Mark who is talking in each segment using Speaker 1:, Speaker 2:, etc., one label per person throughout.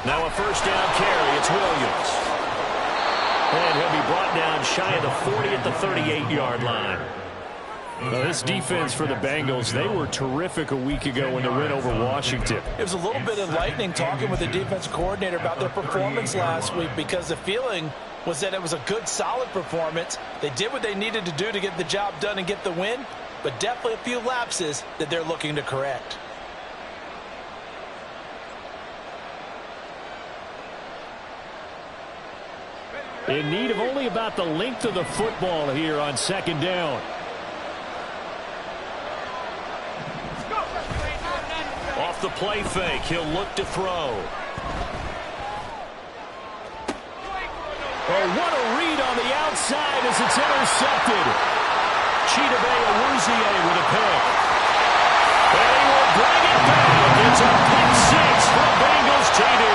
Speaker 1: Now a first down carry. It's Williams. And he'll be brought down shy of the 40 at the 38-yard line.
Speaker 2: Well, this defense for the Bengals, they were terrific a week ago in the win over Washington.
Speaker 3: It was a little bit enlightening talking with the defense coordinator about their performance last week, because the feeling was that it was a good, solid performance. They did what they needed to do to get the job done and get the win, but definitely a few lapses that they're looking to correct.
Speaker 2: In need of only about the length of the football here on second down.
Speaker 1: Off the play fake, he'll look to throw.
Speaker 2: Oh, what a read on the outside as it's intercepted. Chidobe Awuzie with a pick.
Speaker 1: And he will bring it back. It's a pick six for Bengals TD.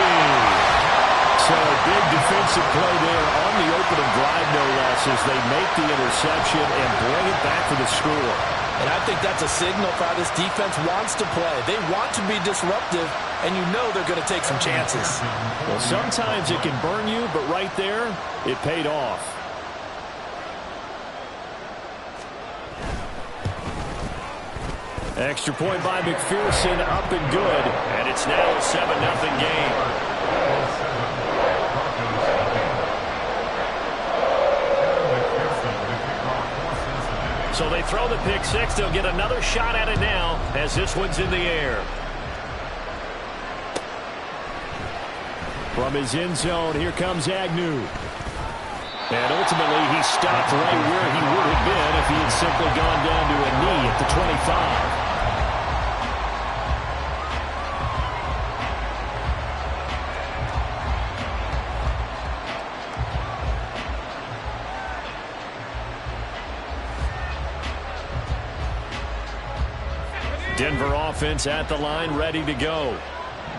Speaker 2: So a big defensive play there on the opening drive, no less, as they make the interception and bring it back for the score.
Speaker 3: And I think that's a signal for how this defense wants to play. They want to be disruptive, and you know they're going to take some chances.
Speaker 2: Well, sometimes it can burn you, but right there, it paid off. Extra point by McPherson, up and good.
Speaker 1: And it's now a 7-0 game. So they throw the pick six. They'll get another shot at it now as this one's in the air.
Speaker 2: From his end zone, here comes Agnew. And ultimately, he stopped right where he would have been if he had simply gone down to a knee at the 25. Denver offense at the line, ready to go.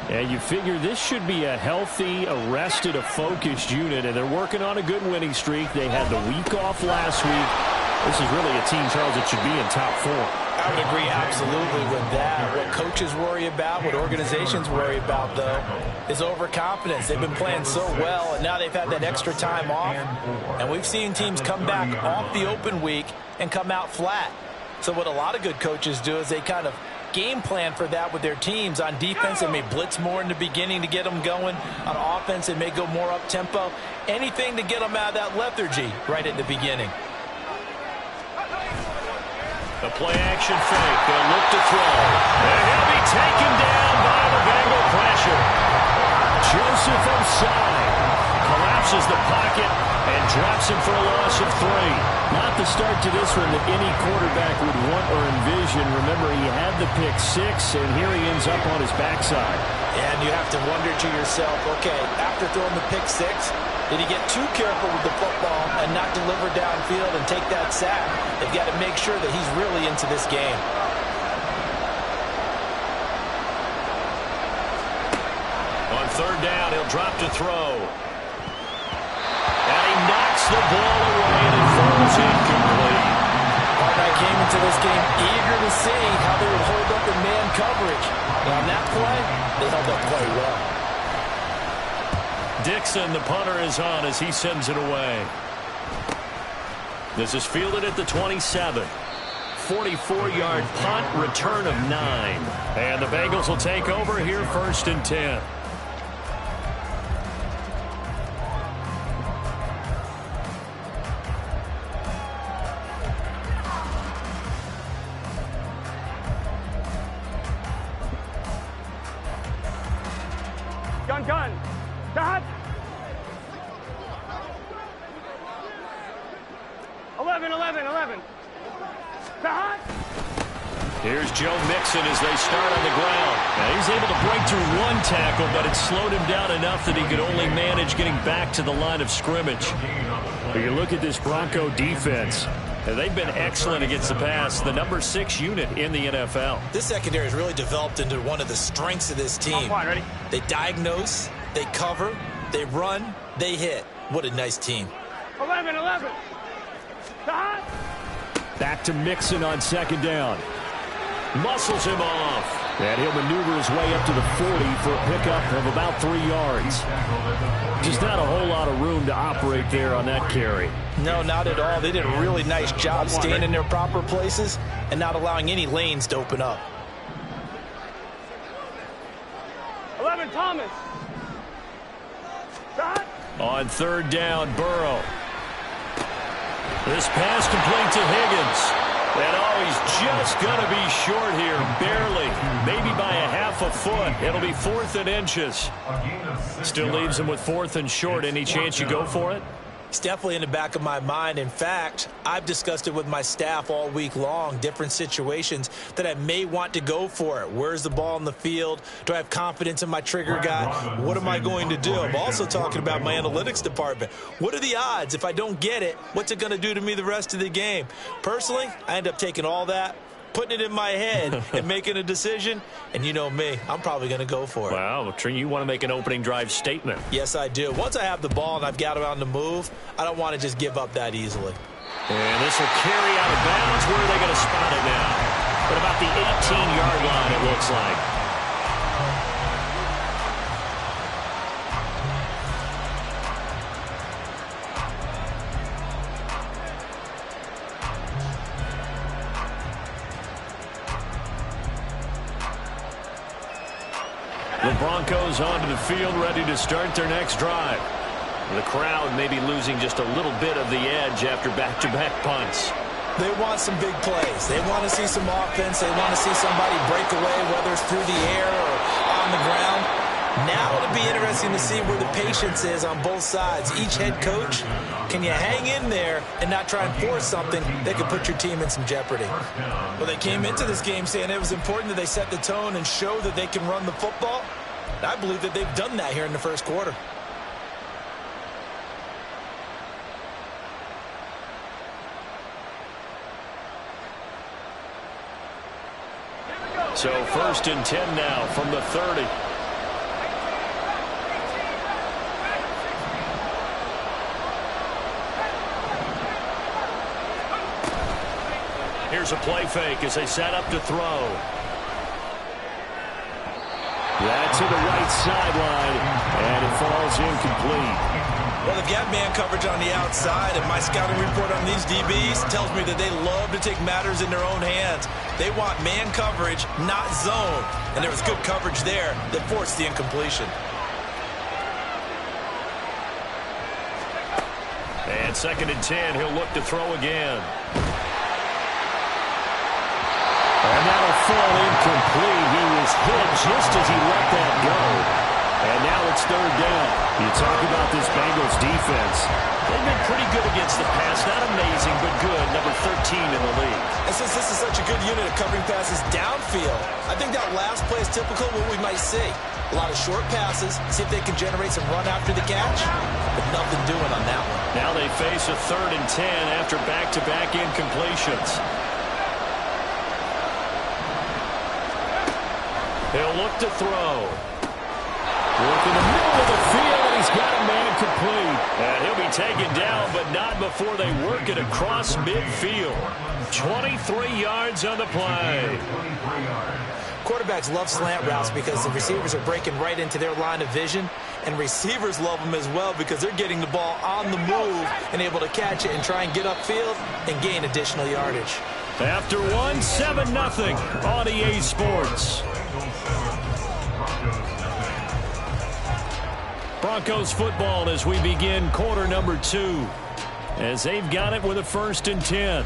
Speaker 2: And you figure this should be a healthy, arrested, a focused unit, and they're working on a good winning streak. They had the week off last week. This is really a team, Charles, that should be in top four.
Speaker 3: I would agree absolutely with that. What coaches worry about, what organizations worry about, though, is overconfidence. They've been playing so well, and now they've had that extra time off. And we've seen teams come back off the open week and come out flat. So what a lot of good coaches do is they kind of game plan for that with their teams. On defense, they may blitz more in the beginning to get them going. On offense, they may go more up-tempo. Anything to get them out of that lethargy right at the beginning.
Speaker 1: The play-action fake. They'll look to throw. And he'll be taken down by the Bengal pressure.
Speaker 2: Joseph Osai collapses the pocket and drops him for a loss of 3. Not the start to this one that any quarterback would want or envision. Remember, he had the pick 6, and here he ends up on his backside.
Speaker 3: And you have to wonder to yourself, okay, after throwing the pick 6, did he get too careful with the football and not deliver downfield and take that sack? They've got to make sure that he's really into this game.
Speaker 1: On third down, he'll drop to throw. And he knocks the ball away, and it falls incomplete.
Speaker 3: I came into this game eager to see how they would hold up in man coverage. And on that play, they held up quite well.
Speaker 1: Dixon, the punter, is on as he sends it away. This is fielded at the 27. 44-yard punt, return of 9. And the Bengals will take over here, 1st and 10.
Speaker 4: Gun. Dot. 11. Dot.
Speaker 1: Here's Joe Mixon as they start on the ground. Now he's able to break through one tackle, but it slowed him down enough that he could only manage getting back to the line of scrimmage.
Speaker 2: But you look at this Bronco defense. They've been excellent against the pass, the number 6 unit in the NFL.
Speaker 3: This secondary has really developed into one of the strengths of this team.
Speaker 4: Ready?
Speaker 3: They diagnose, they cover, they run, they hit. What a nice team.
Speaker 4: 11. Dot.
Speaker 2: Back to Mixon on second down.
Speaker 1: Muscles him off.
Speaker 2: And he'll maneuver his way up to the 40 for a pickup of about 3 yards. Just not a whole lot of room to operate there on that carry.
Speaker 3: No, not at all. They did a really nice job staying in their proper places and not allowing any lanes to open up.
Speaker 4: 11, Thomas. Shot.
Speaker 2: On third down, Burrow. This pass complete to Higgins. And he's just going to be short here, barely, maybe by a half a foot. It'll be 4th and inches. Still leaves him with 4th and short. Any chance you go for it?
Speaker 3: It's definitely in the back of my mind. In fact, I've discussed it with my staff all week long, different situations that I may want to go for it. Where's the ball in the field? Do I have confidence in my trigger guy? What am I going to do? I'm also talking about my analytics department. What are the odds? If I don't get it, what's it going to do to me the rest of the game? Personally, I end up taking all that, putting it in my head and making a decision. And you know me, I'm probably going to go for it.
Speaker 2: Wow, you want to make an opening drive statement.
Speaker 3: Yes, I do. Once I have the ball and I've got it on the move, I don't want to just give up that easily.
Speaker 2: And this will carry out of bounds. Where are they going to spot it now? At about the 18-yard line, it looks like. The Broncos onto the field, ready to start their next drive. The crowd may be losing just a little bit of the edge after back-to-back punts.
Speaker 3: They want some big plays. They want to see some offense. They want to see somebody break away, whether it's through the air or on the ground. Now it'll be interesting to see where the patience is on both sides. Each head coach, can you hang in there and not try and force something that could put your team in some jeopardy? Well, they came into this game saying it was important that they set the tone and show that they can run the football. And I believe that they've done that here in the first quarter.
Speaker 2: So 1st and 10 now from the 30. Here's a play fake as they set up to throw. That's to the right sideline, and it falls incomplete.
Speaker 3: Well, they've got man coverage on the outside, and my scouting report on these DBs tells me that they love to take matters in their own hands. They want man coverage, not zone, and there was good coverage there that forced the incompletion.
Speaker 2: And 2nd and 10, he'll look to throw again. And that'll fall incomplete. He was hit just as he let that go. And now it's 3rd down. You talk about this Bengals defense. They've been pretty good against the pass. Not amazing, but good. Number 13 in the league.
Speaker 3: And since this is such a good unit of covering passes downfield, I think that last play is typical of what we might see. A lot of short passes, see if they can generate some run after the catch, but nothing doing on that one.
Speaker 2: Now they face a 3rd and 10 after back-to-back incompletions. He'll look to throw. Work in the middle of the field, and he's got a man complete. And he'll be taken down, but not before they work it across midfield. 23 yards on the play.
Speaker 3: Quarterbacks love slant routes because the receivers are breaking right into their line of vision, and receivers love them as well because they're getting the ball on the move and able to catch it and try and get upfield and gain additional yardage.
Speaker 2: After one, 7-0 on EA Sports. Broncos football as we begin quarter number 2, as they've got it with a 1st and 10.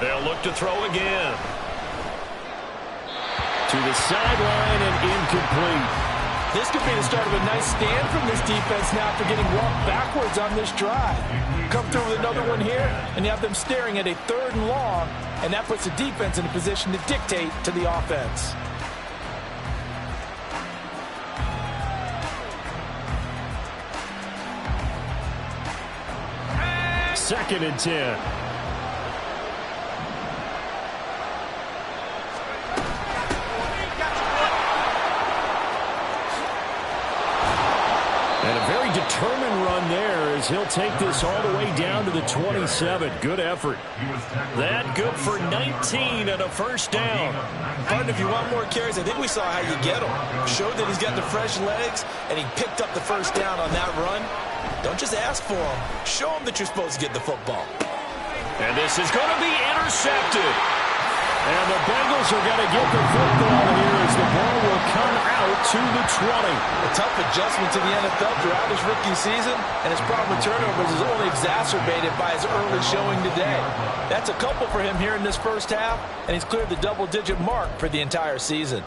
Speaker 2: They'll look to throw again. To the sideline and incomplete.
Speaker 3: This could be the start of a nice stand from this defense now after getting walked backwards on this drive. Come through with another one here, and you have them staring at a 3rd and long, and that puts the defense in a position to dictate to the offense.
Speaker 2: Second and 10. run there as he'll take this all the way down to the 27. Good effort.
Speaker 1: That good for 19 and a first down.
Speaker 3: Martin, if you want more carries, I think we saw how you get them. Showed that he's got the fresh legs, and he picked up the first down on that run. Don't just ask for them. Show them that you're supposed to get the football.
Speaker 1: And this is going to be intercepted.
Speaker 2: And the Bengals are going to get the football here as the ball will come out to the 20.
Speaker 3: A tough adjustment to the NFL throughout his rookie season, and his problem with turnovers is only exacerbated by his early showing today. That's a couple for him here in this first half, and he's cleared the double-digit mark for the entire season.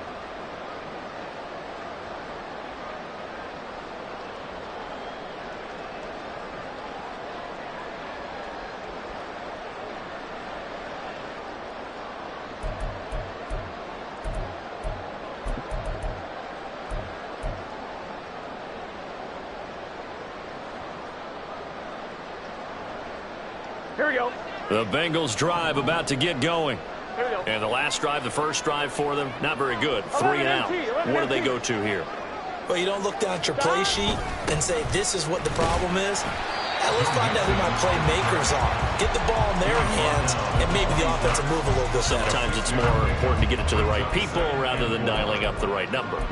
Speaker 4: Here we go.
Speaker 1: The Bengals drive about to get going.
Speaker 4: Here we go.
Speaker 1: And the last drive, the first drive for them, not very good. 3 and out. What do they go to here?
Speaker 3: Well, you don't look down at your play sheet and say, this is what the problem is. Let's find out who my playmakers are. Get the ball in their hands, and maybe the offense will move a little bit better.
Speaker 1: Sometimes it's more important to get it to the right people rather than dialing up the right number.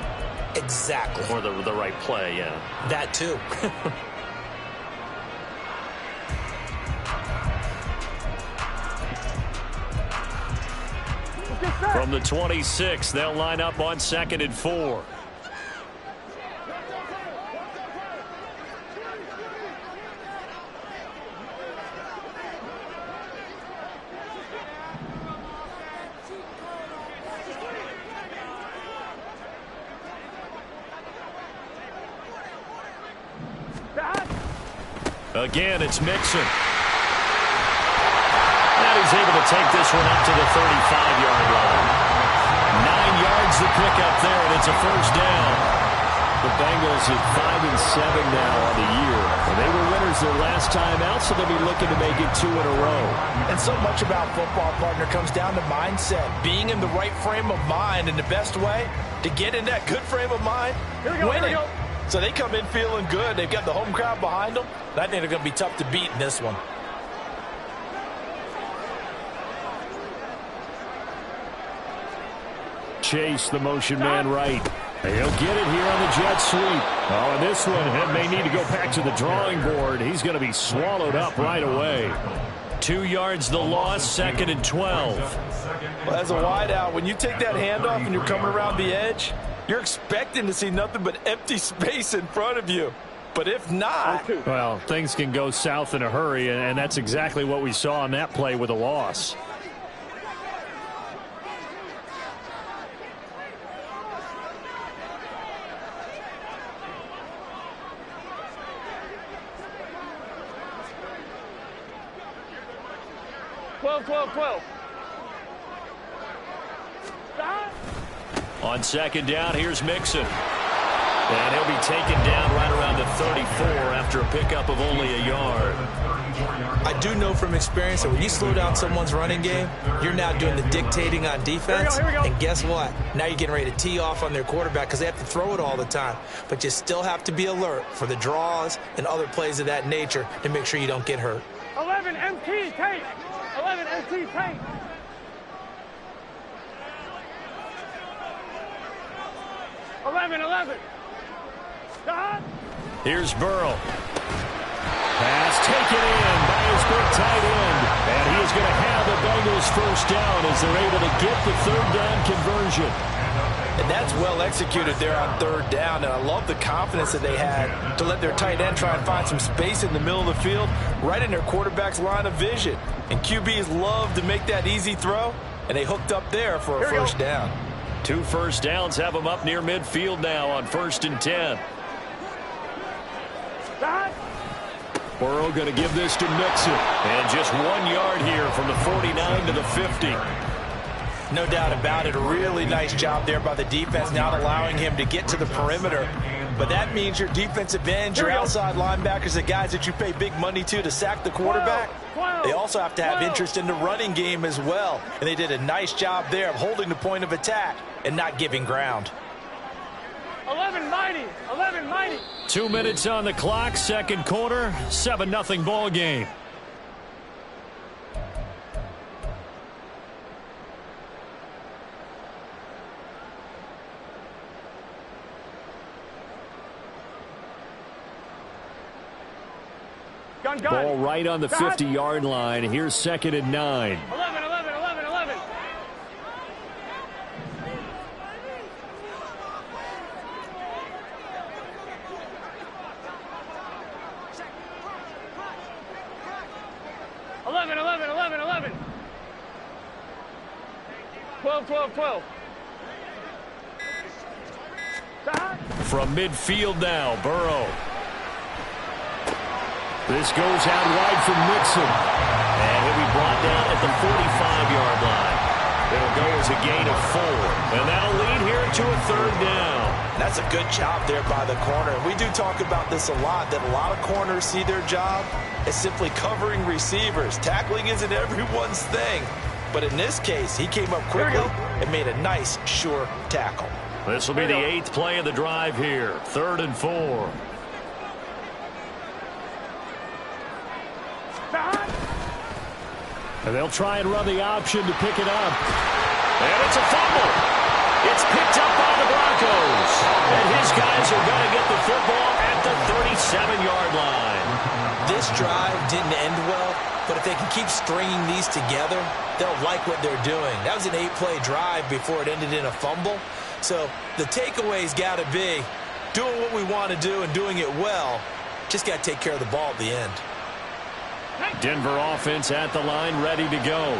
Speaker 3: Exactly.
Speaker 1: Or the right play, yeah.
Speaker 3: That too.
Speaker 1: From the 26, they'll line up on 2nd and 4. Again, it's Mixon. And he's able to take this one up to the 35-yard line. 9 yards to pick up there, and it's a first down. The Bengals at 5-7 now on the year. And they were winners their last time out, so they'll be looking to make it 2 in a row.
Speaker 3: And so much about football, partner, comes down to mindset. Being in the right frame of mind, and the best way to get in that good frame of mind, winning. So they come in feeling good. They've got the home crowd behind them. And I think they're going to be tough to beat in this one.
Speaker 2: Chase, the motion man right. He'll get it here on the jet sweep. Oh, and this one may need to go back to the drawing board. He's going to be swallowed up right away.
Speaker 1: 2 yards the loss, 2nd and 12.
Speaker 3: Well, as a wideout, when you take that handoff and you're coming around the edge, you're expecting to see nothing but empty space in front of you. But if not...
Speaker 2: Well, things can go south in a hurry, and that's exactly what we saw on that play with a loss.
Speaker 1: On 2nd down, here's Mixon. And he'll be taken down right around the 34 after a pickup of only a yard.
Speaker 3: I do know from experience that when you slow down someone's running game, you're now doing the dictating on defense.
Speaker 4: Here we go.
Speaker 3: And guess what? Now you're getting ready to tee off on their quarterback because they have to throw it all the time. But you still have to be alert for the draws and other plays of that nature to make sure you don't get hurt.
Speaker 4: 11 MT tape. 11 MT tape. Eleven. Stop.
Speaker 1: Here's Burrow.
Speaker 2: Pass taken in by his big tight end. And he is going to have the Bengals first down as they're able to get the 3rd down conversion.
Speaker 3: And that's well executed there on 3rd down. And I love the confidence that they had to let their tight end try and find some space in the middle of the field, right in their quarterback's line of vision. And QBs love to make that easy throw, and they hooked up there for a first down.
Speaker 1: 2 first downs have them up near midfield now on 1st and 10.
Speaker 4: Stop.
Speaker 2: Burrow going to give this to Mixon.
Speaker 1: And just 1 yard here from the 49 to the 50.
Speaker 3: No doubt about it. A really nice job there by the defense, not allowing him to get to the perimeter. But that means your defensive ends, your outside linebackers, the guys that you pay big money to sack the quarterback, they also have to have interest in the running game as well. And they did a nice job there of holding the point of attack and not giving ground.
Speaker 4: 11 mighty. 11 mighty.
Speaker 2: 2 minutes on the clock, second quarter, 7-0 ball game. Ball right on the 50-yard line. Here's 2nd and 9.
Speaker 4: 11, 11, 11, 11. Eleven, 11, 11, 11. 12, 12, 12.
Speaker 2: From midfield now, Burrow. This goes out wide from Mixon.
Speaker 1: And he'll be brought down at the 45-yard line. It'll go as a gain of 4. And that'll lead here to a 3rd down.
Speaker 3: That's a good job there by the corner. We do talk about this a lot, that a lot of corners see their job as simply covering receivers. Tackling isn't everyone's thing. But in this case, he came up quickly and made a nice, sure tackle.
Speaker 1: This will be the 8th play of the drive here. 3rd and 4.
Speaker 2: And they'll try and run the option to pick it up.
Speaker 1: And it's a fumble. It's picked up by the Broncos. And his guys are going to get the football at the 37-yard line.
Speaker 3: This drive didn't end well, but if they can keep stringing these together, they'll like what they're doing. That was an 8-play drive before it ended in a fumble. So the takeaway's got to be doing what we want to do and doing it well. Just got to take care of the ball at the end.
Speaker 2: Denver offense at the line, ready to go.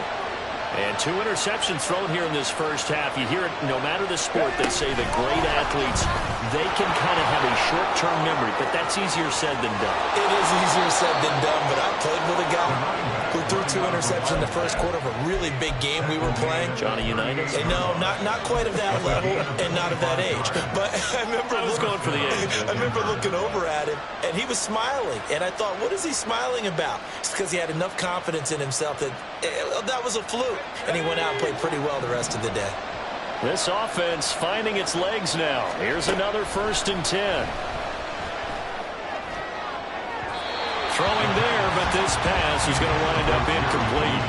Speaker 1: And 2 interceptions thrown here in this first half. You hear it, no matter the sport, they say that great athletes, they can kind of have a short-term memory, but that's easier said than done.
Speaker 3: It is easier said than done, but I played with a guy who threw 2 interceptions in the first quarter of a really big game we were playing.
Speaker 1: Johnny Unitas?
Speaker 3: And no, not quite of that level and not of that age. But I was
Speaker 1: going for the age.
Speaker 3: I remember looking over at him, and he was smiling. And I thought, what is he smiling about? It's because he had enough confidence in himself that that was a fluke. And he went out and played pretty well the rest of the day.
Speaker 2: This offense finding its legs now. Here's another 1st and 10. Throwing there, but this pass is going to wind up incomplete.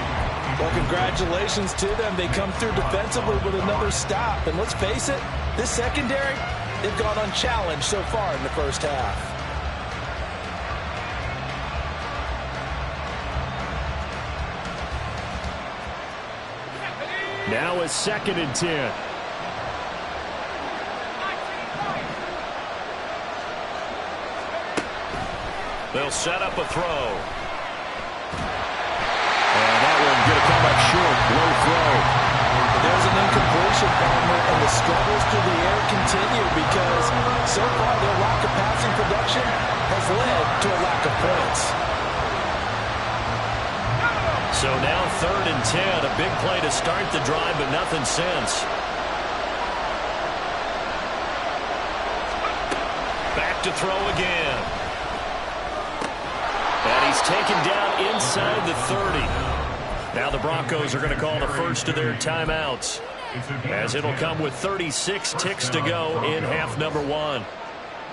Speaker 3: Well, congratulations to them. They come through defensively with another stop. And let's face it, this secondary, they've gone unchallenged so far in the first half.
Speaker 2: Now it's 2nd and 10.
Speaker 1: They'll set up a throw.
Speaker 2: And that one's going to come up short. Low throw.
Speaker 3: There's an incompletion, Palmer, and the struggles through the air continue because so far their lack of passing production has led to a lack of points.
Speaker 1: So now 3rd and 10, a big play to start the drive, but nothing since. Back to throw again. And he's taken down inside the 30. Now the Broncos are going to call the first of their timeouts, as it'll come with 36 ticks to go in half number 1.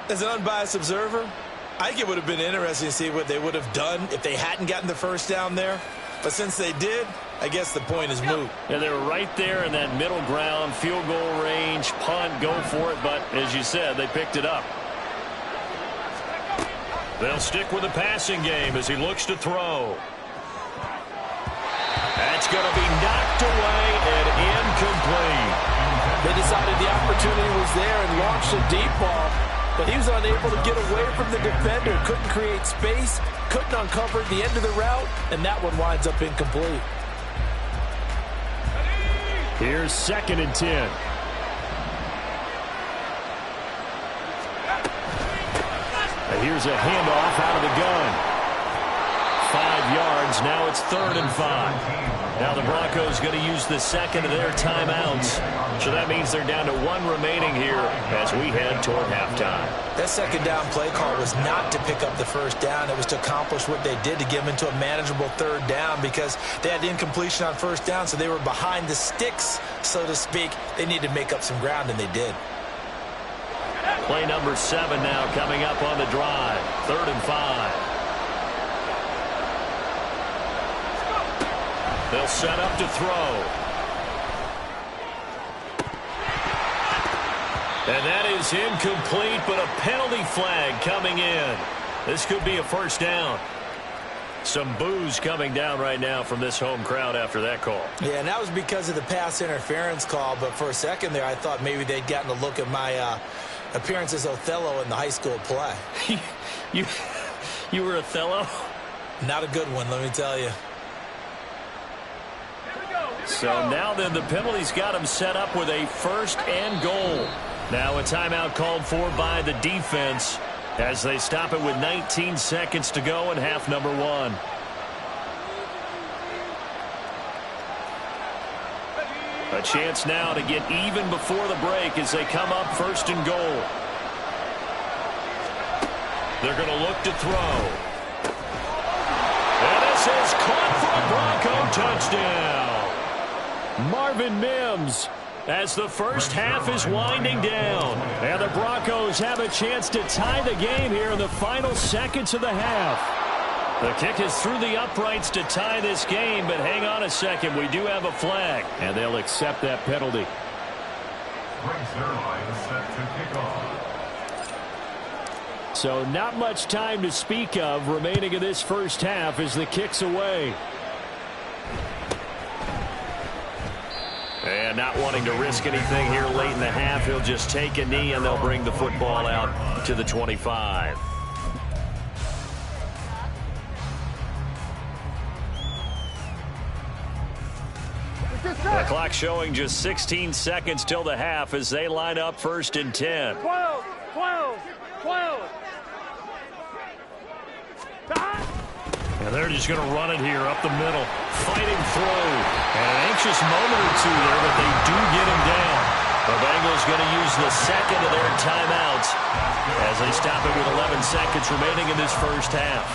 Speaker 3: As an unbiased observer, I think it would have been interesting to see what they would have done if they hadn't gotten the first down there. But since they did, I guess the point is moot.
Speaker 1: And they're right there in that middle ground, field goal range, punt, go for it. But as you said, they picked it up. They'll stick with the passing game as he looks to throw. That's going to be knocked away and incomplete.
Speaker 3: They decided the opportunity was there and launched a deep ball, but he was unable to get away from the defender, couldn't create space, couldn't uncover the end of the route, and that one winds up incomplete.
Speaker 2: Here's 2nd and 10. Here's a handoff out of the gun. 5 yards. Now it's 3rd and 5. Now the Broncos going to use the second of their timeouts. So that means they're down to 1 remaining here as we head toward halftime.
Speaker 3: That second down play call was not to pick up the first down. It was to accomplish what they did, to get them into a manageable 3rd down, because they had incompletion on first down, so they were behind the sticks, so to speak. They needed to make up some ground, and they did.
Speaker 1: Play number 7 now coming up on the drive. 3rd and 5. They'll set up to throw. And that is incomplete, but a penalty flag coming in. This could be a first down. Some boos coming down right now from this home crowd after that call.
Speaker 3: Yeah, and that was because of the pass interference call, but for a second there I thought maybe they'd gotten a look at my appearance as Othello in the high school play.
Speaker 1: You were Othello?
Speaker 3: Not a good one, let me tell you.
Speaker 1: So now then the penalty's got him set up with a 1st and goal. Now a timeout called for by the defense as they stop it with 19 seconds to go in half number 1. A chance now to get even before the break as they come up 1st and goal. They're going to look to throw. And this is caught for a Bronco touchdown. Marvin Mims, as the first half is winding down. And the Broncos have a chance to tie the game here in the final seconds of the half. The kick is through the uprights to tie this game, but hang on a second. We do have a flag, and they'll accept that penalty. So not much time to speak of remaining in this first half as the kick's away. And not wanting to risk anything here late in the half, he'll just take a knee and they'll bring the football out to the 25. The clock showing just 16 seconds till the half as they line up 1st and 10.
Speaker 4: 12, 12, 12.
Speaker 1: And they're just going to run it here up the middle. Fighting through. And an anxious moment or two there, but they do get him down. The Bengals going to use the second of their timeouts as they stop it with 11 seconds remaining in this first half.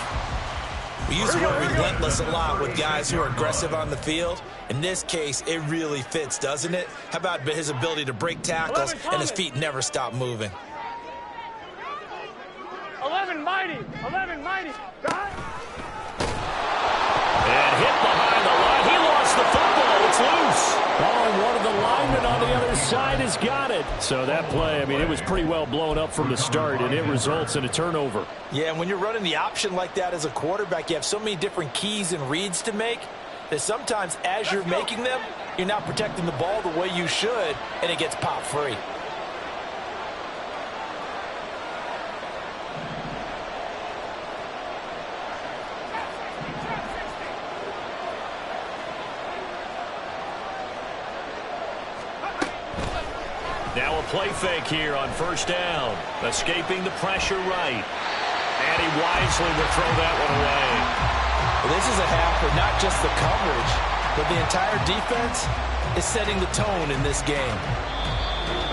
Speaker 3: We use the word relentless a lot with guys who are aggressive on the field. In this case, it really fits, doesn't it? How about his ability to break tackles and his feet never stop moving?
Speaker 4: 11 mighty. 11 mighty.
Speaker 1: And hit behind the line. He lost the football. It's loose. Oh, and one of the linemen on the other side has got it. So that play, I mean, it was pretty well blown up from the start, and it results in a turnover.
Speaker 3: Yeah, and when you're running the option like that as a quarterback, you have so many different keys and reads to make that sometimes as you're making them, you're not protecting the ball the way you should, and it gets popped free.
Speaker 1: Now a play fake here on 1st down. Escaping the pressure right. And he wisely will throw that one away.
Speaker 3: Well, this is a half where not just the coverage, but the entire defense is setting the tone in this game.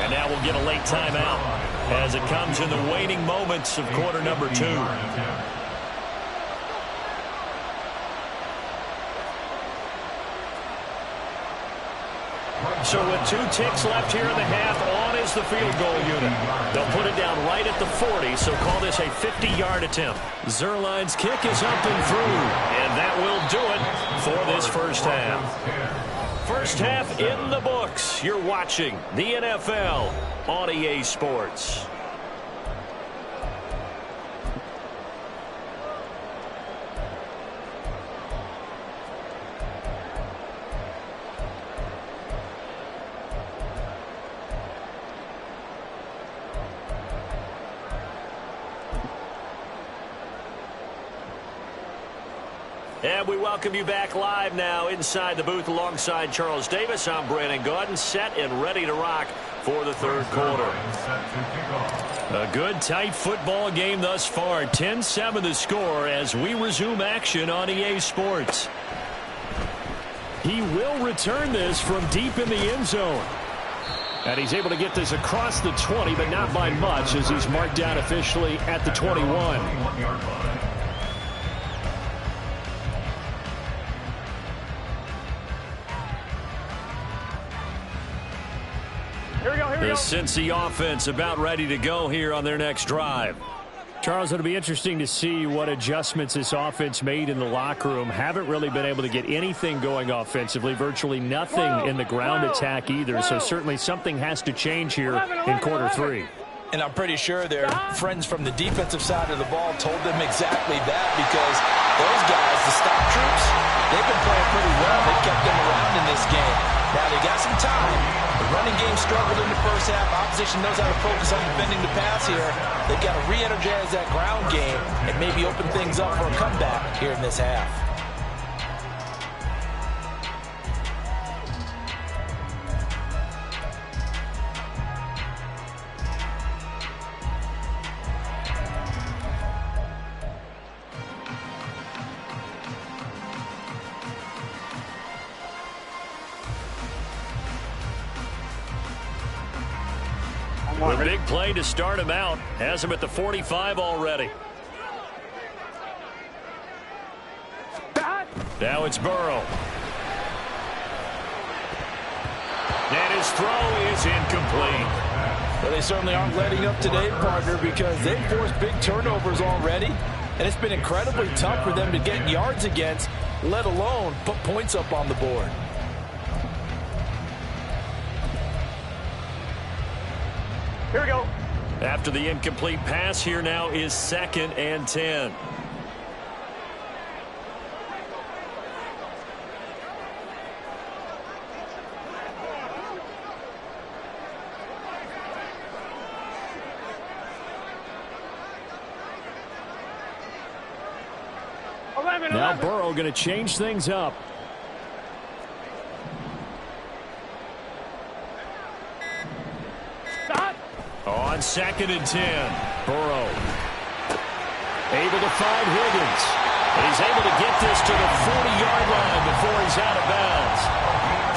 Speaker 1: And now we'll get a late timeout as it comes in the waning moments of quarter number 2. So with 2 ticks left here in the half, on is the field goal unit. They'll put it down right at the 40, so call this a 50-yard attempt. Zuerlein's kick is up and through, and that will do it for this first half. First half in the books. You're watching the NFL on EA Sports. And we welcome you back live now inside the booth alongside Charles Davis. I'm Brandon Gaudin, set and ready to rock for the 3rd quarter. A good, tight football game thus far. 10-7 the score as we resume action on EA Sports. He will return this from deep in the end zone. And he's able to get this across the 20, but not by much as he's marked down officially at the 21.
Speaker 4: Here we go, here we
Speaker 1: The
Speaker 4: go.
Speaker 1: Cincy offense about ready to go here on their next drive.
Speaker 2: Charles, it'll be interesting to see what adjustments this offense made in the locker room. Haven't really been able to get anything going offensively, virtually nothing in the ground attack either. So certainly something has to change here in quarter three.
Speaker 3: And I'm pretty sure their friends from the defensive side of the ball told them exactly that, because those guys, the stop troops, they've been playing pretty well. They've kept them around in this game. Now they got some time. The running game struggled in the first half. Opposition knows how to focus on defending the pass here. They've got to re-energize that ground game and maybe open things up for a comeback here in this half.
Speaker 1: The big play to start him out has him at the 45 already. Now it's Burrow. And his throw is incomplete.
Speaker 3: Well, they certainly aren't letting up today, partner, because they've forced big turnovers already, and it's been incredibly tough for them to get yards against, let alone put points up on the board.
Speaker 4: Here we go.
Speaker 1: After the incomplete pass, here now is 2nd and 10.
Speaker 2: Now Burrow going to change things up.
Speaker 4: Stop.
Speaker 1: On 2nd and 10.
Speaker 2: Burrow able to find Higgins.
Speaker 1: And he's able to get this to the 40-yard line before he's out of bounds.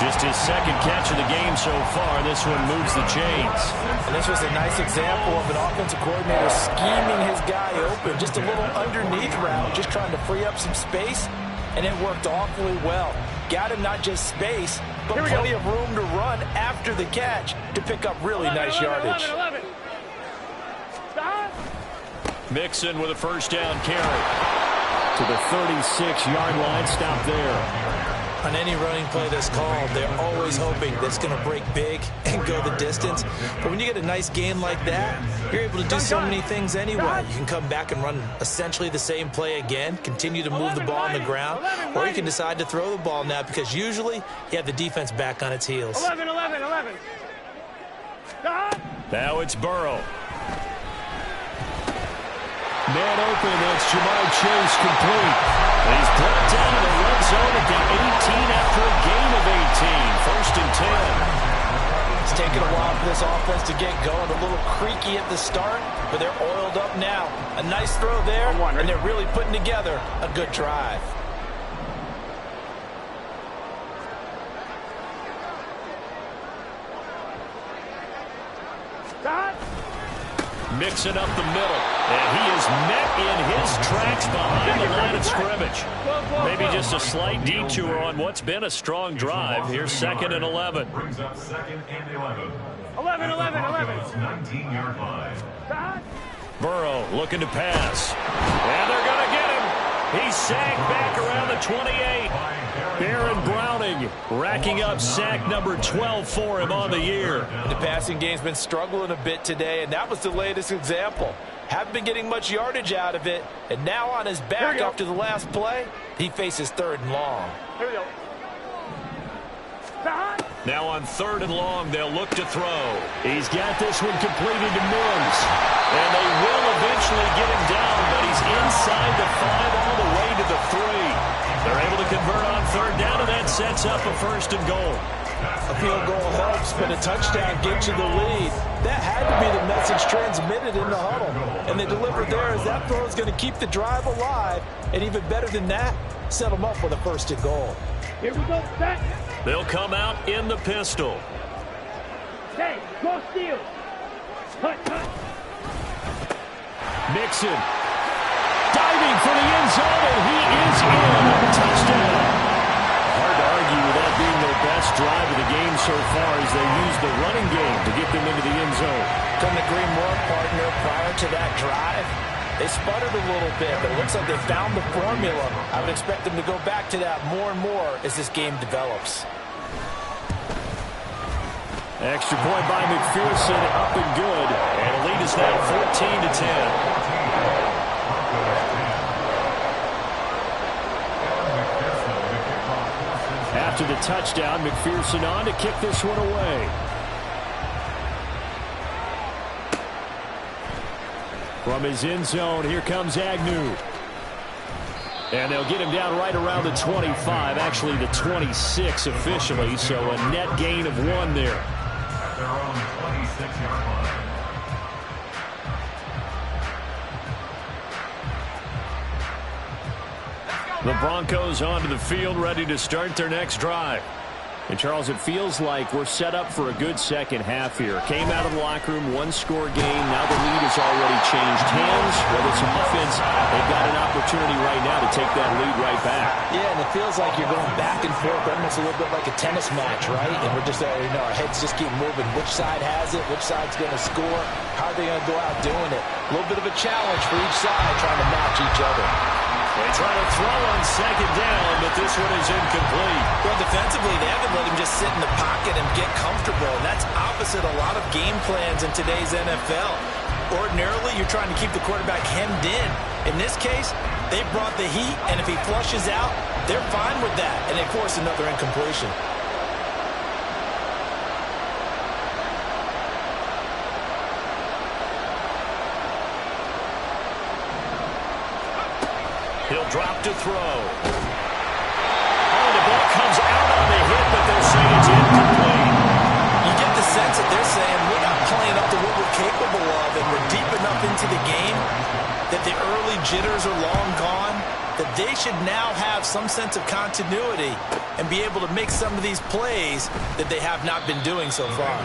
Speaker 1: Just his 2nd catch of the game so far. This one moves the chains.
Speaker 3: And this was a nice example of an offensive coordinator scheming his guy open. Just a little underneath route, just trying to free up some space, and it worked awfully well. Got him not just space, but plenty of room to run after the catch to pick up really nice yardage.
Speaker 4: 11. Stop.
Speaker 1: Mixon with a first down carry.
Speaker 2: To the 36-yard line, stop there.
Speaker 3: On any running play that's called, they're always hoping that it's going to break big and go the distance. But when you get a nice game like that, you're able to do so many things anyway. You can come back and run essentially the same play again, continue to move the ball on the ground, or you can decide to throw the ball now, because usually you have the defense back on its heels.
Speaker 4: 11. Stop.
Speaker 1: Now it's Burrow.
Speaker 2: Man open, that's Jamar Chase complete.
Speaker 1: And he's brought down in the red zone at the 18 after a gain of 18. 1st and 10.
Speaker 3: It's taken a while for this offense to get going. A little creaky at the start, but they're oiled up now. A nice throw there, and they're really putting together a good drive.
Speaker 4: Stop.
Speaker 1: Mixing up the middle. And he is met in his tracks behind the line of scrimmage. Maybe just a slight detour on what's been a strong drive. Here's 2nd and 11.
Speaker 5: Brings up 2nd and 11.
Speaker 4: 11.
Speaker 5: 19-yard line.
Speaker 4: Stop.
Speaker 1: Burrow looking to pass. And they're going to get him. He's sacked back around the 28.
Speaker 2: Baron Browning racking up sack number 12 for him on the year.
Speaker 3: The passing game's been struggling a bit today, and that was the latest example. Haven't been getting much yardage out of it, and now on his back after the last play, he faces 3rd and long.
Speaker 4: Here we go. Stop.
Speaker 1: Now on 3rd and long, they'll look to throw.
Speaker 2: He's got this one completed to Mims.
Speaker 1: And they will eventually get him down, but he's inside the 5 all the way to the 3. They're able to convert on 3rd down, and that sets up a 1st and goal.
Speaker 3: A field goal helps, but a touchdown gets you the lead. That had to be the message transmitted in the huddle. And they delivered there as that throw is going to keep the drive alive. And even better than that, set them up with a 1st and goal.
Speaker 4: Here we go. Set.
Speaker 1: They'll come out in the pistol.
Speaker 4: Okay. Go steal. Cut.
Speaker 2: Mixon diving for the end zone, and he is in. Touchdown.
Speaker 1: Hard to argue with that being their best
Speaker 2: best drive of the game so far as they use the running game to get them into the end zone.
Speaker 3: Couldn't agree more, partner. Prior to that drive, they sputtered a little bit, but it looks like they found the formula. I would expect them to go back to that more and more as this game develops.
Speaker 2: Extra point by McPherson, up and good.
Speaker 1: And the lead is now 14-10.
Speaker 2: After the touchdown, McPherson on to kick this one away. From his end zone, here comes Agnew. And they'll get him down right around the 25, actually the 26 officially, so a net gain of 1 there.
Speaker 5: At their own 26-yard line.
Speaker 1: The Broncos onto the field, ready to start their next drive.
Speaker 2: And, Charles, it feels like we're set up for a good second half here. Came out of the locker room, one-score game. Now the lead has already changed hands. Whether it's offense, they've got an opportunity right now to take that lead right back.
Speaker 3: Yeah, and it feels like you're going back and forth, almost a little bit like a tennis match, right? And we're just, our heads just keep moving. Which side has it? Which side's going to score? How are they going to go out doing it? A little bit of a challenge for each side, trying to match each other.
Speaker 1: They try to throw on second down, but this one is incomplete.
Speaker 3: Well, defensively, they haven't let him just sit in the pocket and get comfortable, and that's opposite a lot of game plans in today's NFL. Ordinarily, you're trying to keep the quarterback hemmed in. In this case, they brought the heat, and if he flushes out, they're fine with that, and they force another incompletion.
Speaker 1: He'll drop to throw. Oh, the ball comes out on the hit, but they're saying it's incomplete.
Speaker 3: You get the sense that they're saying we're not playing up to what we're capable of, and we're deep enough into the game that the early jitters are long gone, that they should now have some sense of continuity and be able to make some of these plays that they have not been doing so far.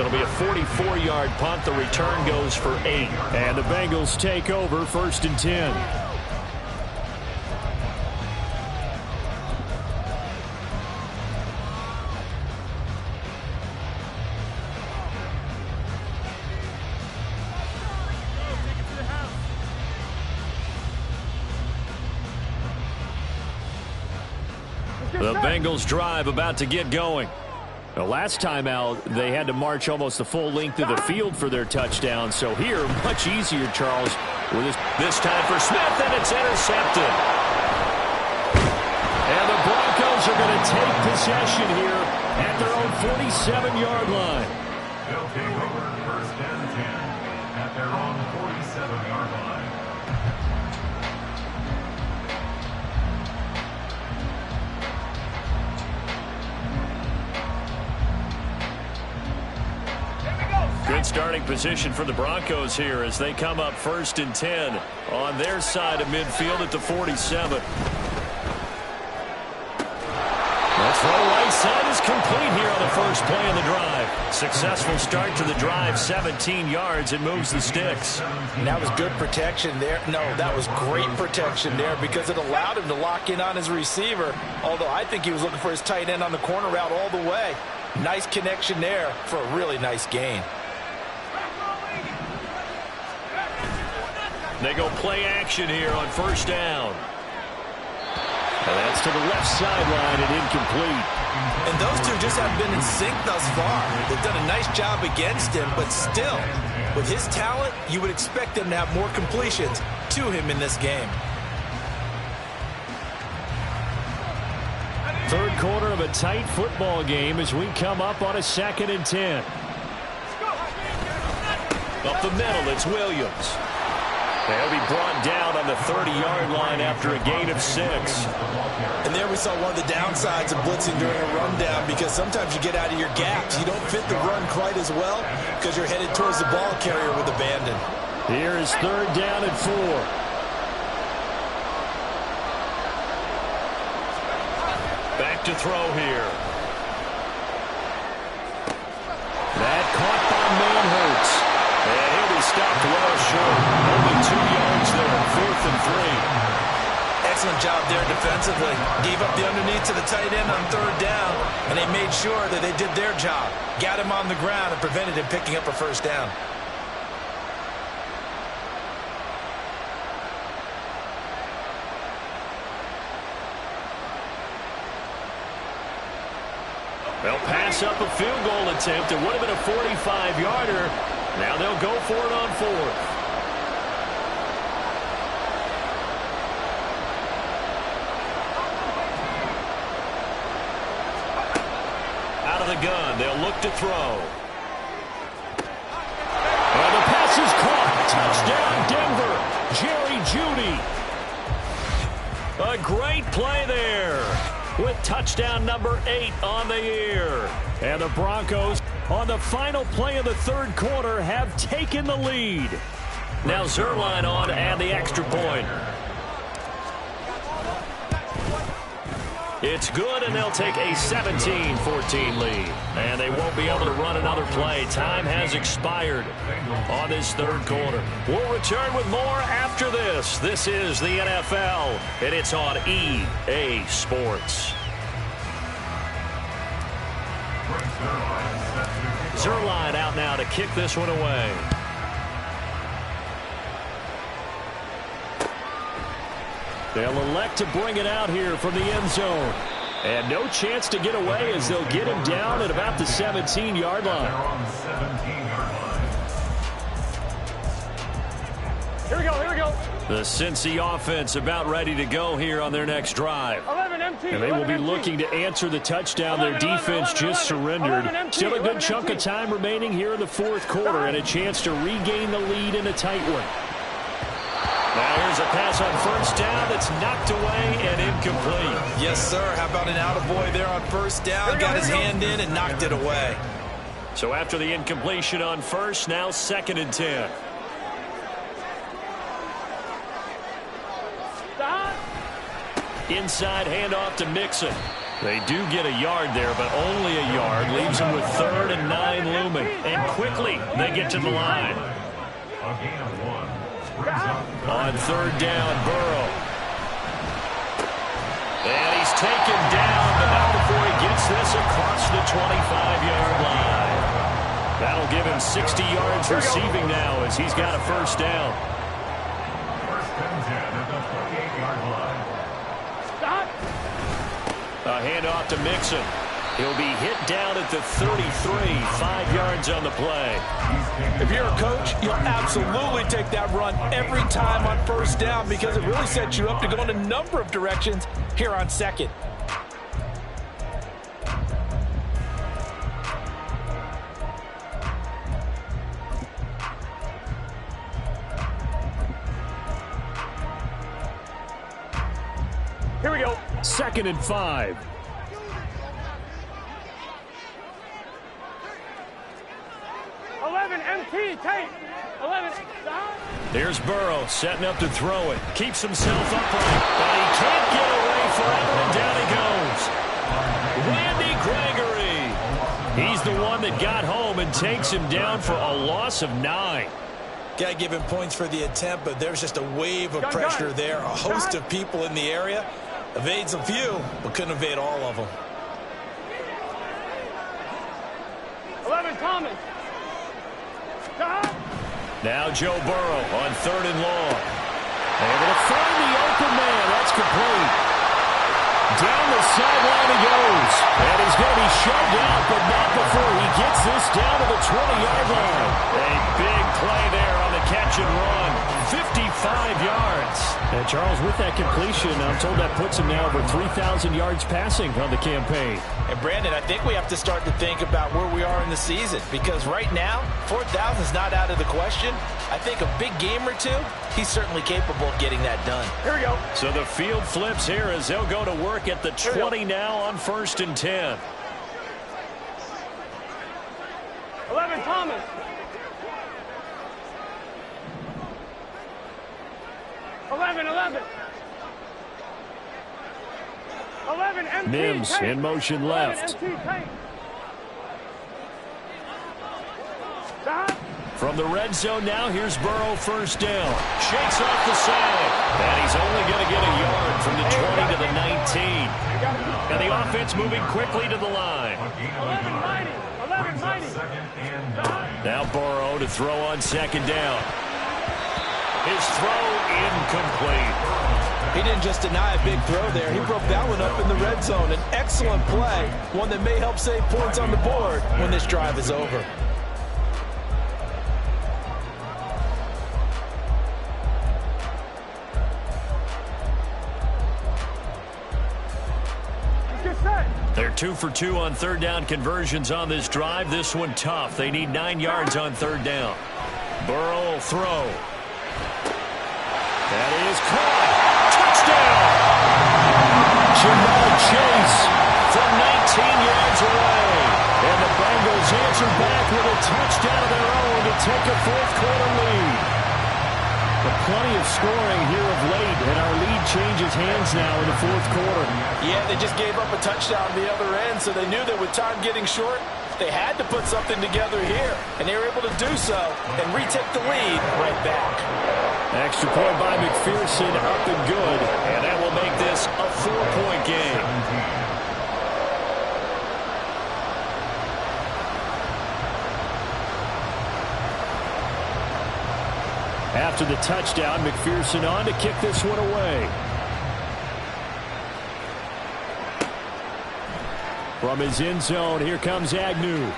Speaker 1: It'll be a 44-yard punt. The return goes for 8.
Speaker 2: And the Bengals take over, 1st and 10.
Speaker 1: The Bengals drive about to get going.
Speaker 2: The last time out, they had to march almost the full length of the field for their touchdown. So here, much easier, Charles. With
Speaker 1: this time for Smith, and it's intercepted.
Speaker 2: And the Broncos are going to take possession here at their own 47-yard line.
Speaker 5: They'll take over 1st and 10 at their own 47-yard line.
Speaker 1: Good starting position for the Broncos here as they come up 1st and 10 on their side of midfield at the 47. The throw right side is complete here on the first play of the drive. Successful start to the drive, 17 yards, and moves the sticks.
Speaker 3: And that was good protection there. No, that was great protection there because it allowed him to lock in on his receiver, although I think he was looking for his tight end on the corner route all the way. Nice connection there for a really nice gain.
Speaker 1: They go play action here on 1st down. And that's to the left sideline and incomplete.
Speaker 3: And those two just have been in sync thus far. They've done a nice job against him, but still, with his talent, you would expect them to have more completions to him in this game.
Speaker 2: Third quarter of a tight football game as we come up on a 2nd and 10.
Speaker 1: Up the middle, it's Williams. They'll be brought down on the 30-yard line after a gain of 6.
Speaker 3: And there we saw one of the downsides of blitzing during a rundown because sometimes you get out of your gaps. You don't fit the run quite as well because you're headed towards the ball carrier with abandon.
Speaker 2: Here is 3rd down and 4.
Speaker 1: Back to throw here. That caught by Manhurts. And he'll be stopped well short. Only 2 yards there, 4th and 3.
Speaker 3: Excellent excellent job there defensively. Gave up the underneath to the tight end on third down, and they made sure that they did their job. Got him on the ground and prevented him picking up a first down.
Speaker 2: They'll pass up a field goal attempt. It would have been a 45-yarder. Now they'll go for it on fourth. Out of the gun, they'll look to throw. And the pass is caught. Touchdown, Denver. Jerry Jeudy. A great play there, with touchdown number 8 on the year. And the Broncos, on the final play of the third quarter, have taken the lead. Now Zuerlein on to add the extra point. It's good, and they'll take a 17-14 lead. And they won't be able to run another play. Time has expired on this third quarter. We'll return with more after this. This is the NFL, and it's on EA Sports. Zuerlein out now to kick this one away. They'll elect to bring it out here from the end zone. And no chance to get away as they'll get him down at about the 17-yard line.
Speaker 4: Here we go, here we go.
Speaker 2: The Cincy offense about ready to go here on their next drive.
Speaker 4: 11 MT.
Speaker 2: And they will be looking to answer the touchdown their defense just surrendered. Still a good chunk of time remaining here in the fourth quarter, and a chance to regain the lead in a tight one. Now here's a pass on first down that's knocked away and incomplete.
Speaker 3: Yes, sir. How about an attaboy there on first down? Got his hand in and knocked it away.
Speaker 2: So after the incompletion on first, now 2nd and 10. Inside handoff to Mixon. They do get a yard there, but only a yard. Leaves them with 3rd and 9 looming. And quickly, they get to the line. On 3rd down, Burrow. And he's taken down, but not before he gets this across the 25-yard line. That'll give him 60 yards receiving now as he's got a first down.
Speaker 5: First and 10 at the 28-yard line.
Speaker 2: A handoff to Mixon. He'll be hit down at the 33, 5 yards on the play.
Speaker 3: If you're a coach, you'll absolutely take that run every time on first down because it really sets you up to go in a number of directions here on 2nd.
Speaker 4: Here we go.
Speaker 2: 2nd and 5.
Speaker 4: MT, tape. 11.
Speaker 2: There's Burrow setting up to throw it. Keeps himself upright, but he can't get away forever, and down he goes. Randy Gregory. He's the one that got home and takes him down for a loss of 9.
Speaker 3: Got to give him points for the attempt, but there's just a wave of pressure there. A host of people in the area. Evades a few, but couldn't evade all of them.
Speaker 4: 11, Thomas.
Speaker 2: Now Joe Burrow on 3rd and long. Able to find the open man. That's complete. Down the sideline he goes. And he's going to be shoved out, but not before he gets this down to the 20-yard line. A big play there on the catch and run. 55 yards. And Charles, with that completion, I'm told that puts him now over 3,000 yards passing on the campaign.
Speaker 3: And Brandon, I think we have to start to think about where we are in the season, because right now, 4,000 is not out of the question. I think a big game or two, he's certainly capable of getting that done.
Speaker 4: Here we go.
Speaker 2: So the field flips here as they'll go to work at the 20 now on 1st and 10.
Speaker 4: 11, Thomas. 11. 11, MT,
Speaker 2: Mims
Speaker 4: tape.
Speaker 2: in motion left.
Speaker 4: 11, MT, tape. Stop.
Speaker 1: From the red zone now, here's Burrow, first down. Shakes off the side. And he's only going to get a yard from the 20 to the 19. And the offense moving quickly to the line.
Speaker 4: 11-90.
Speaker 1: Now Burrow to throw on second down. His throw incomplete.
Speaker 3: He didn't just deny a big throw there. He broke that one up in the red zone. An excellent play, one that may help save points on the board when this drive is over.
Speaker 1: They're 2 for 2 on third down conversions on this drive. This one tough. They need 9 yards on third down. Burrow will throw. That is caught. Touchdown! Jamar Chase from 19 yards away. And the Bengals answer back with a touchdown of their own to take a fourth-quarter lead. But plenty of scoring here of late, and our lead changes hands now in the fourth quarter.
Speaker 3: Yeah, they just gave up a touchdown on the other end, so they knew that with time getting short, they had to put something together here, and they were able to do so and retake the lead right back.
Speaker 1: Extra point by McPherson, up and good, and that will make this a 4-point game. After the touchdown, McPherson on to kick this one away. From his end zone, here comes Agnew.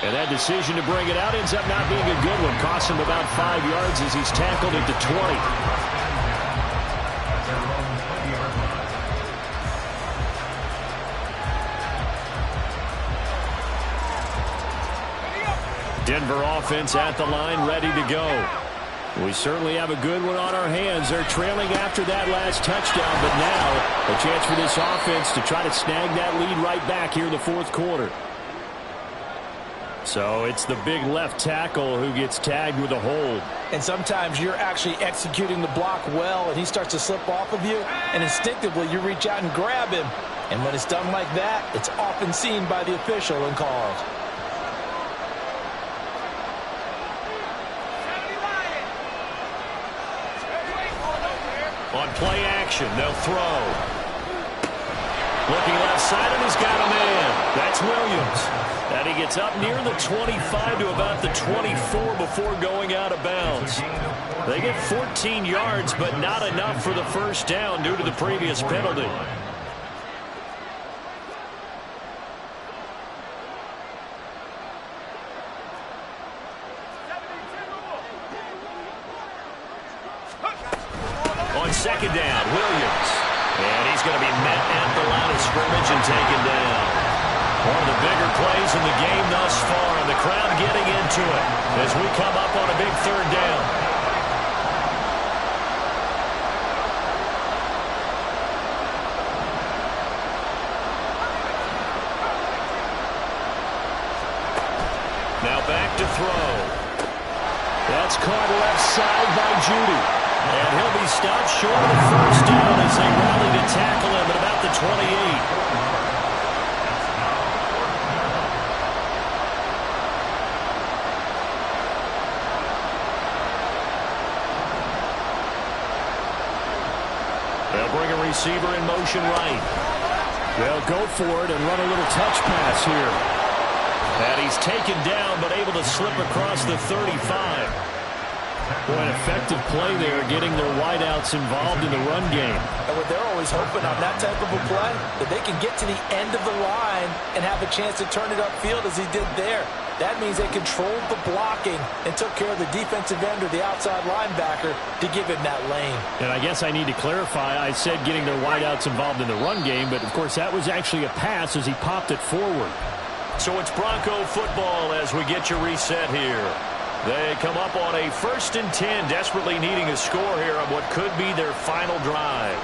Speaker 1: And that decision to bring it out ends up not being a good one. Costs him about 5 yards as he's tackled at the 20. Denver offense at the line, ready to go. We certainly have a good one on our hands. They're trailing after that last touchdown, but now a chance for this offense to try to snag that lead right back here in the fourth quarter. So it's the big left tackle who gets tagged with a hold.
Speaker 3: And sometimes you're actually executing the block well, and he starts to slip off of you, and instinctively you reach out and grab him. And when it's done like that, it's often seen by the official and called.
Speaker 1: On play action, they'll throw. Looking left side, and he's got a man. That's Williams. And he gets up near the 25 to about the 24 before going out of bounds. They get 14 yards, but not enough for the first down due to the previous penalty. On second down, Williams. And he's going to be met at the line of scrimmage and taken down. One of the bigger plays in the game thus far, and the crowd getting into it as we come up on a big third down. Now back to throw. That's caught left side by Judy. And he'll be stopped short of the first down as they rally to tackle him at about the 28. They'll bring a receiver in motion right. They'll go for it and run a little touch pass here. And he's taken down but able to slip across the 35. Boy, an effective play there, getting their wideouts involved in the run game.
Speaker 3: And what they're always hoping on that type of a play, that they can get to the end of the line and have a chance to turn it upfield as he did there. That means they controlled the blocking and took care of the defensive end or the outside linebacker to give him that lane.
Speaker 2: And I guess I need to clarify, I said getting their wideouts involved in the run game, but of course that was actually a pass as he popped it forward.
Speaker 1: So it's Bronco football as we get your reset here. They come up on a 1st and 10, desperately needing a score here on what could be their final drive.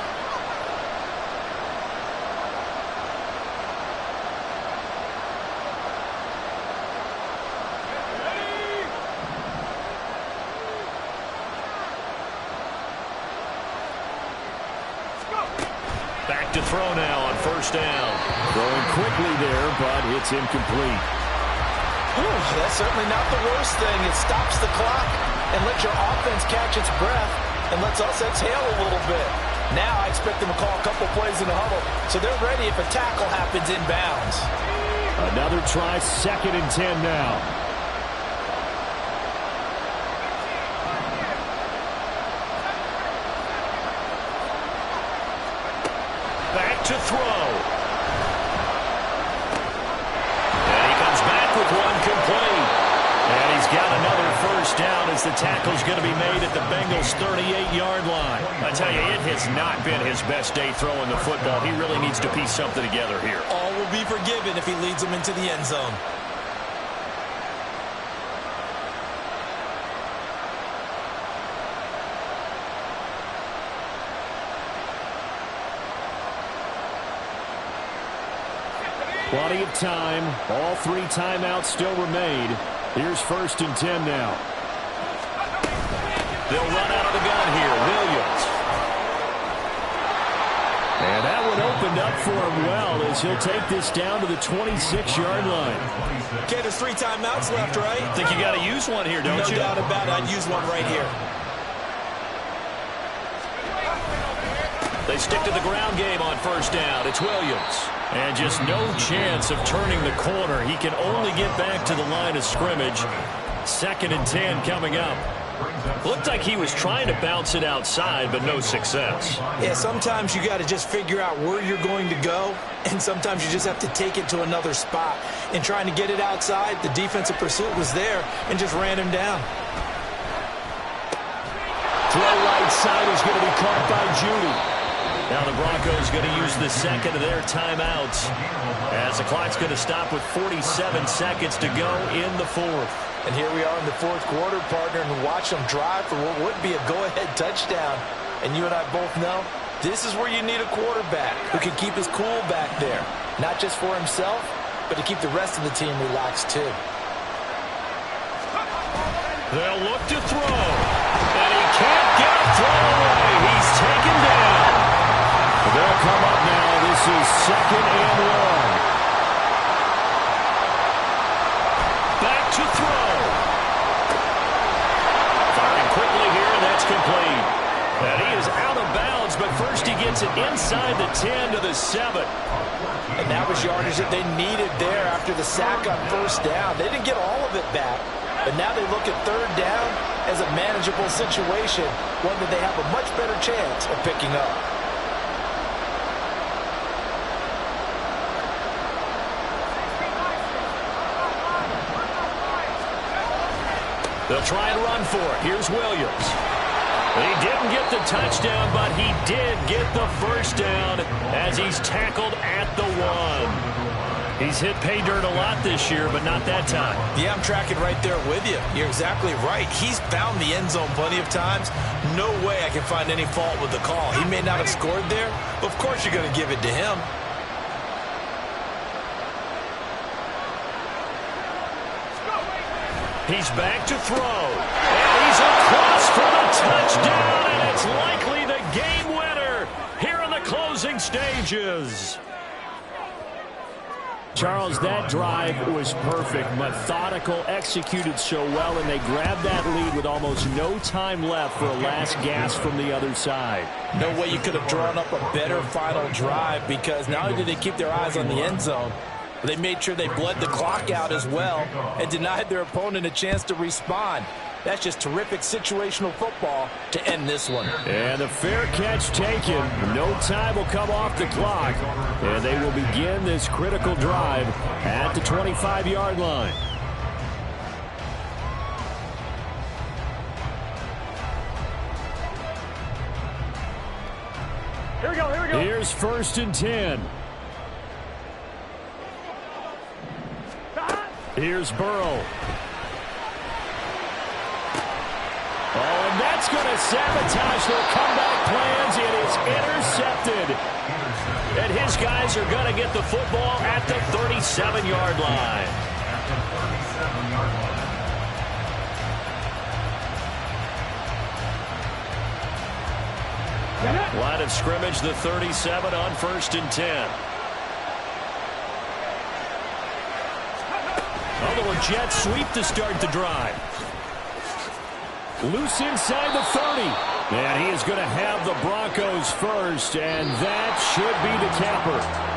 Speaker 1: Back to throw now on 1st down.
Speaker 2: Throwing quickly there, but it's incomplete.
Speaker 3: That's certainly not the worst thing. It stops the clock and lets your offense catch its breath and lets us exhale a little bit. Now I expect them to call a couple plays in the huddle, so they're ready if a tackle happens inbounds.
Speaker 2: Another try, 2nd and 10 now.
Speaker 1: Back to throw. And he comes back with one complete. And he's got another first down as the tackle's going to be made at the Bengals' 38-yard line. I tell you, it has not been his best day throwing the football. He really needs to piece something together here.
Speaker 3: All will be forgiven if he leads them into the end zone.
Speaker 2: Plenty of time. All 3 timeouts still remain. Here's 1st and 10 now.
Speaker 1: They'll run out of the gun here. Williams.
Speaker 2: And that one opened up for him well as he'll take this down to the 26-yard line.
Speaker 3: Okay, there's 3 timeouts left, right?
Speaker 1: Think you got to use one here, don't you?
Speaker 3: No doubt about it. I'd use one right here.
Speaker 1: They stick to the ground game on 1st down. It's Williams. And just no chance of turning the corner. He can only get back to the line of scrimmage. 2nd and 10 coming up. Looked like he was trying to bounce it outside, but no success.
Speaker 3: Yeah, sometimes you got to just figure out where you're going to go, and sometimes you just have to take it to another spot. In trying to get it outside, the defensive pursuit was there and just ran him down.
Speaker 2: Throw right side is going to be caught by Judy.
Speaker 1: Now the Broncos going to use the 2nd of their timeouts as the clock's going to stop with 47 seconds to go in the 4th.
Speaker 3: And here we are in the 4th quarter, partner, and watch them drive for what would be a go-ahead touchdown. And you and I both know this is where you need a quarterback who can keep his cool back there. Not just for himself, but to keep the rest of the team relaxed too.
Speaker 1: They'll look to throw. And he can't get a throw away. He's taken down.
Speaker 2: They'll come up now. This is 2nd and 1.
Speaker 1: Back to throw. Firing quickly here, and that's complete. And he is out of bounds, but first he gets it inside the 10 to the 7.
Speaker 3: And that was yardage that they needed there after the sack on 1st down. They didn't get all of it back, but now they look at 3rd down as a manageable situation, one that they have a much better chance of picking up.
Speaker 1: They'll try and run for it. Here's Williams. He didn't get the touchdown, but he did get the first down as he's tackled at the 1. He's hit pay dirt a lot this year, but not that time.
Speaker 3: Yeah, I'm tracking right there with you. You're exactly right. He's found the end zone plenty of times. No way I can find any fault with the call. He may not have scored there, but of course you're going to give it to him.
Speaker 1: He's back to throw. And he's across for the touchdown, and it's likely the game winner here in the closing stages.
Speaker 2: Charles, that drive was perfect, methodical, executed so well, and they grabbed that lead with almost no time left for a last gasp from the other side.
Speaker 3: No way you could have drawn up a better final drive, because not only did they keep their eyes on the end zone, they made sure they bled the clock out as well and denied their opponent a chance to respond. That's just terrific situational football to end this one.
Speaker 2: And the fair catch taken. No time will come off the clock. And they will begin this critical drive at the 25-yard line.
Speaker 4: Here we go, here we go.
Speaker 2: Here's 1st and 10. Here's Burrow. Oh, and that's going to sabotage their comeback plans. It is intercepted. And his guys are going to get the football at the 37-yard line.
Speaker 1: Line of scrimmage, the 37 on 1st and 10. A little jet sweep to start the drive. Loose inside the 30. And he is going to have the Broncos first, and that should be the capper.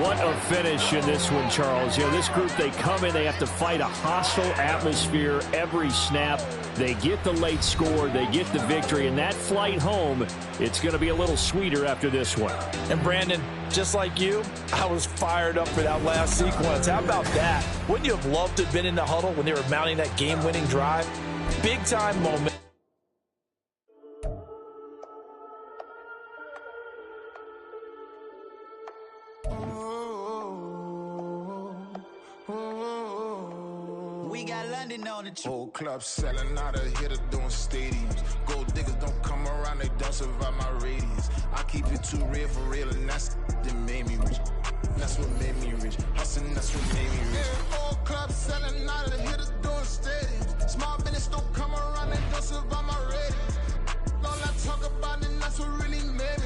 Speaker 1: What a finish in this one, Charles. You know, this group, they come in, they have to fight a hostile atmosphere every snap. They get the late score, they get the victory, and that flight home, it's going to be a little sweeter after this one.
Speaker 3: And Brandon, just like you, I was fired up for that last sequence. How about that? Wouldn't you have loved to have been in the huddle when they were mounting that game-winning drive? Big-time moment.
Speaker 6: Whole club selling out of hitter doing stadiums. Gold diggers don't come around, they don't survive my radius. I keep it too real for real, and that's that made me rich. That's what made me rich. Hustling, that's what made me rich. Whole club selling out of hitters doing stadiums. Small business don't come around, they don't survive my radius. All I talk about, and that's what really made me.